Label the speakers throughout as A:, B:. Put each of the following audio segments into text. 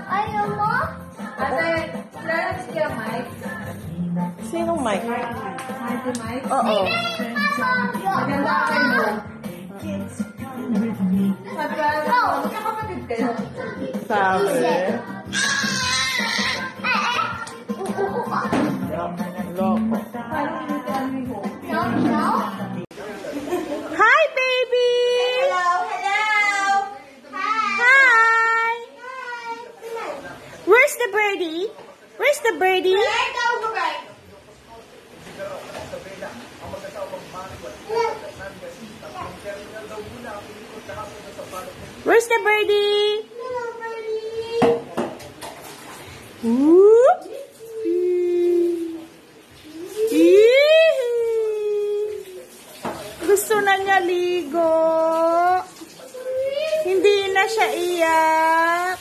A: Ayaw mo?
B: Ate, let's get Mike.
C: Sinong Mike?
B: Mike?
C: Oo.
B: Maganda ka mo. Sabi ka, magkakapatid kayo.
C: Sabi.
A: Uuko ka.
C: Loko.
A: No, no.
C: Hi, baby!
A: Hello, hello. Hi.
C: Hi! Where's the birdie? Where's the birdie? Where's the birdie?
A: Hello, birdie.
C: Whoop! Gusto na niya ligo. Hindi na siya iyak.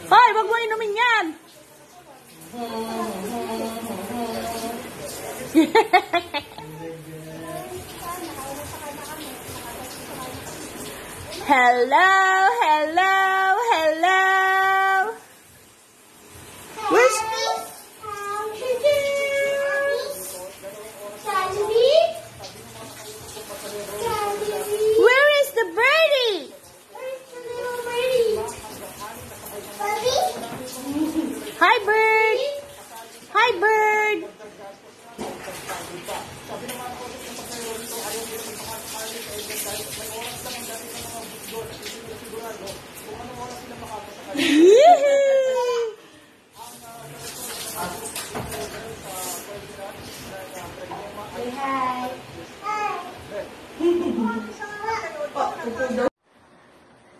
C: Hoy, wag mo inumin yan. Hello, hello, hello. Where's Where is the birdie? Hi, bird. Hi, bird.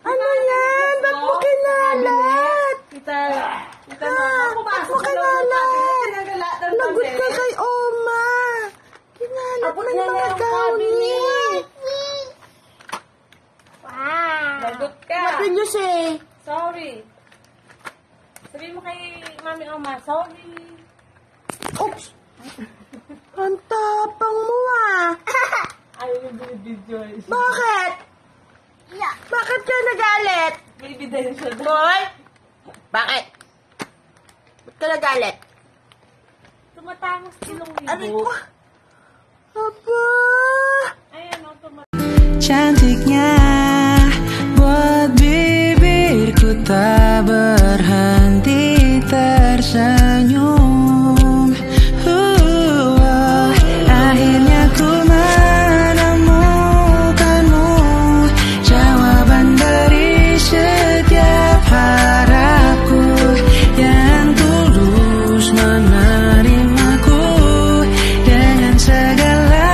C: Ano yan? Ba't mo kinalat?
B: Kita na.
C: Ba't mo kinalat? Lagot ka kay Oma. Kinalat mo yung mga downy.
B: Lagot ka.
C: What did you say?
B: Sorry. Sabihin mo kay Mami Oma, sorry.
C: Oops! Ang tapang mo ah.
B: Ayaw yung video.
C: Bakit? Bakit ka nagalit?
B: Baby din siya.
C: Boy? Bakit? Ba't ka nagalit?
B: Tumatangos ilong
C: Aray
B: libo.
C: ko. Aba!
B: Ayan o,
D: Cantiknya buat bibirku tak berhenti tersenyum. Akhirnya ku menemukanmu, jawaban dari setiap harapku yang tulus menerimaku dengan segala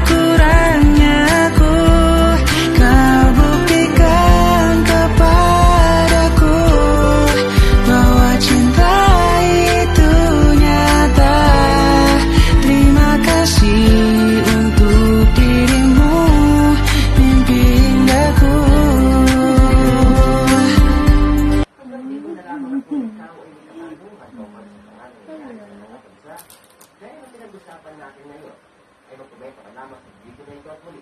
D: kurangnya aku. Kau buktikan kepadaku bahwa cinta itu nyata. Terima kasih untuk dirimu, mimpi indahku.
E: Dahil ang pinag-usapan natin ngayon ay magkomento ka lamang sa video na ito at muli.